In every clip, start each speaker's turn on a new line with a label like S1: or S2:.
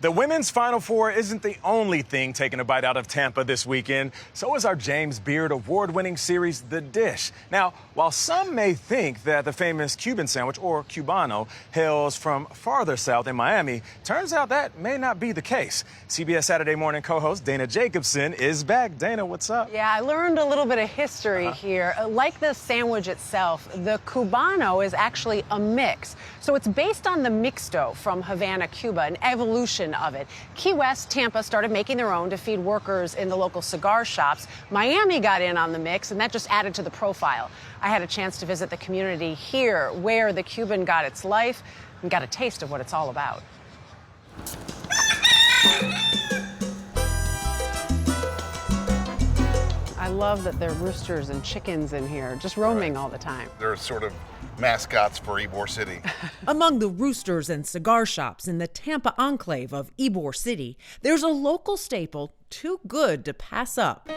S1: The women's Final Four isn't the only thing taking a bite out of Tampa this weekend. So is our James Beard award-winning series, The Dish. Now, while some may think that the famous Cuban sandwich, or Cubano, hails from farther south in Miami, turns out that may not be the case. CBS Saturday Morning co-host Dana Jacobson is back. Dana, what's up?
S2: Yeah, I learned a little bit of history here. Like the sandwich itself, the Cubano is actually a mix. So it's based on the mixto from Havana, Cuba, an evolution of it. Key West, Tampa started making their own to feed workers in the local cigar shops. Miami got in on the mix, and that just added to the profile. I had a chance to visit the community here where the Cuban got its life and got a taste of what it's all about. I love that there are roosters and chickens in here, just roaming all the time.
S3: They're sort of mascots for Ybor City.
S4: Among the roosters and cigar shops in the Tampa enclave of Ybor City, there's a local staple too good to pass up: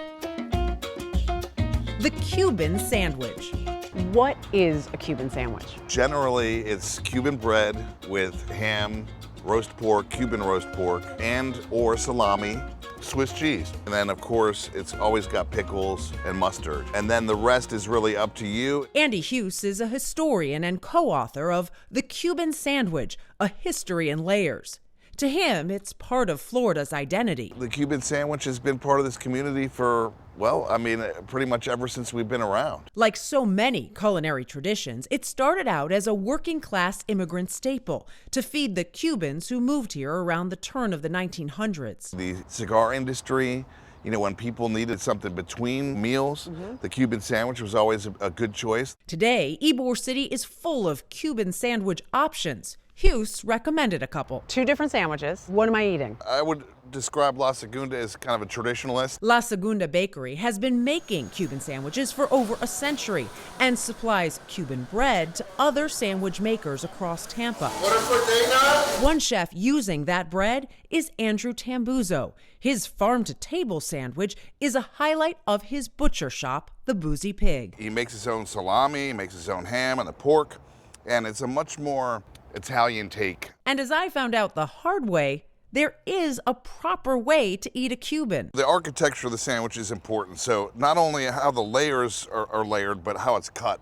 S4: the Cuban sandwich.
S2: What is a Cuban sandwich?
S3: Generally, it's Cuban bread with ham, roast pork, Cuban roast pork, and or salami, Swiss cheese. And then, of course, it's always got pickles and mustard. And then the rest is really up to you.
S4: Andy Hughes is a historian and co-author of The Cuban Sandwich, A History in Layers. To him, it's part of Florida's identity.
S3: The Cuban sandwich has been part of this community for, well, I mean, pretty much ever since we've been around.
S4: Like so many culinary traditions, it started out as a working-class immigrant staple to feed the Cubans who moved here around the turn of the 1900s.
S3: The cigar industry, you know, when people needed something between meals, the Cuban sandwich was always a good choice.
S4: Today, Ybor City is full of Cuban sandwich options. Hughes recommended a couple.
S2: 2 different sandwiches. What am I eating?
S3: I would describe La Segunda as kind of a traditionalist.
S4: La Segunda Bakery has been making Cuban sandwiches for over a century and supplies Cuban bread to other sandwich makers across Tampa. One chef using that bread is Andrew Tambuzzo. His farm-to-table sandwich is a highlight of his butcher shop, the Boozy Pig.
S3: He makes his own salami, he makes his own ham and the pork, and it's a much more Italian take.
S4: And as I found out the hard way, there is a proper way to eat a Cuban.
S3: The architecture of the sandwich is important. So not only how the layers are layered, but how it's cut.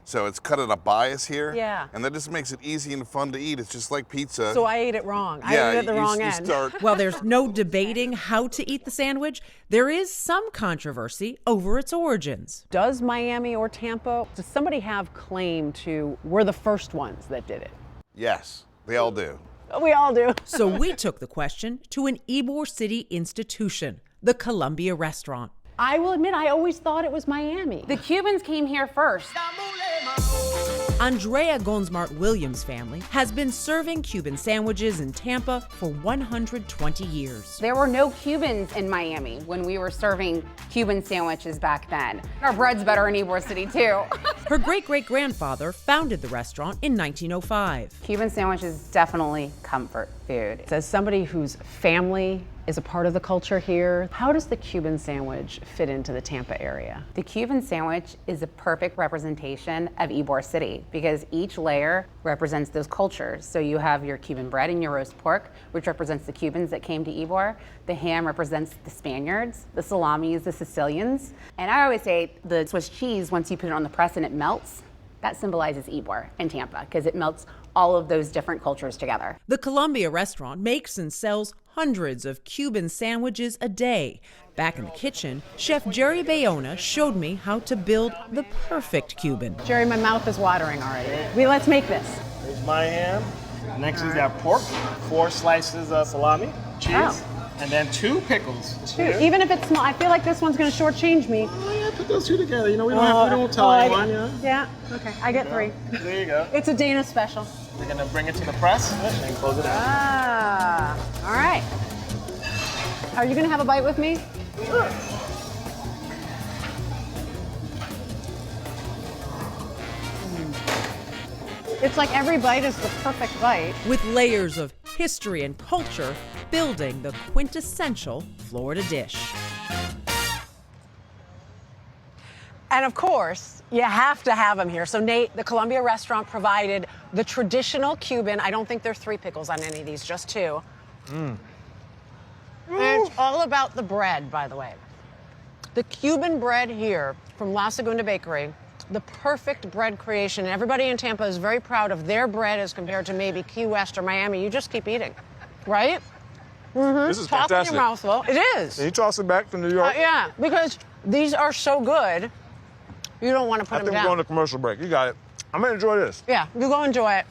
S3: So it's cut at a bias here.
S2: Yeah.
S3: And that just makes it easy and fun to eat. It's just like pizza.
S2: So I ate it wrong. I ate it at the wrong end.
S4: While there's no debating how to eat the sandwich, there is some controversy over its origins.
S2: Does Miami or Tampa, does somebody have claim to we're the first ones that did it?
S3: Yes, they all do.
S2: We all do.
S4: So we took the question to an Ybor City institution, the Columbia Restaurant.
S2: I will admit, I always thought it was Miami.
S5: The Cubans came here first.
S4: Andrea Gonsmart-Williams' family has been serving Cuban sandwiches in Tampa for 120 years.
S5: There were no Cubans in Miami when we were serving Cuban sandwiches back then. Our bread's better in Ybor City, too.
S4: Her great-great-grandfather founded the restaurant in 1905.
S5: Cuban sandwich is definitely comfort food.
S2: As somebody whose family is a part of the culture here, how does the Cuban sandwich fit into the Tampa area?
S5: The Cuban sandwich is a perfect representation of Ybor City because each layer represents those cultures. So you have your Cuban bread and your roast pork, which represents the Cubans that came to Ybor. The ham represents the Spaniards. The salami is the Sicilians. And I always say the Swiss cheese, once you put it on the press and it melts, that symbolizes Ybor and Tampa because it melts all of those different cultures together.
S4: The Columbia Restaurant makes and sells hundreds of Cuban sandwiches a day. Back in the kitchen, Chef Jerry Bayona showed me how to build the perfect Cuban.
S2: Jerry, my mouth is watering already. Let's make this.
S6: Here's my ham. Next is our pork, 4 slices of salami, cheese, and then 2 pickles.
S2: Dude, even if it's small, I feel like this one's gonna shortchange me.
S6: Oh yeah, put those 2 together. You know, we don't tell anyone, you know?
S2: Yeah, okay, I get 3.
S6: There you go.
S2: It's a Dana special.
S6: We're gonna bring it to the press and close it out.
S2: Ah, all right. Are you gonna have a bite with me?
S6: Sure.
S2: It's like every bite is the perfect bite.
S4: With layers of history and culture building the quintessential Florida dish.
S2: And of course, you have to have them here. So Nate, the Columbia Restaurant provided the traditional Cuban. I don't think there are 3 pickles on any of these, just 2. And it's all about the bread, by the way. The Cuban bread here from La Segunda Bakery, the perfect bread creation. Everybody in Tampa is very proud of their bread as compared to maybe Key West or Miami. You just keep eating, right?
S1: This is
S2: Talk in
S1: fantastic.
S2: your mouthful. It is.
S1: Can you toss it back to New York?
S2: Yeah, because these are so good, you don't want to put
S1: I
S2: them
S1: think
S2: down.
S1: we're going to commercial break. You got it. I'm going to enjoy this.
S2: Yeah, you go enjoy it.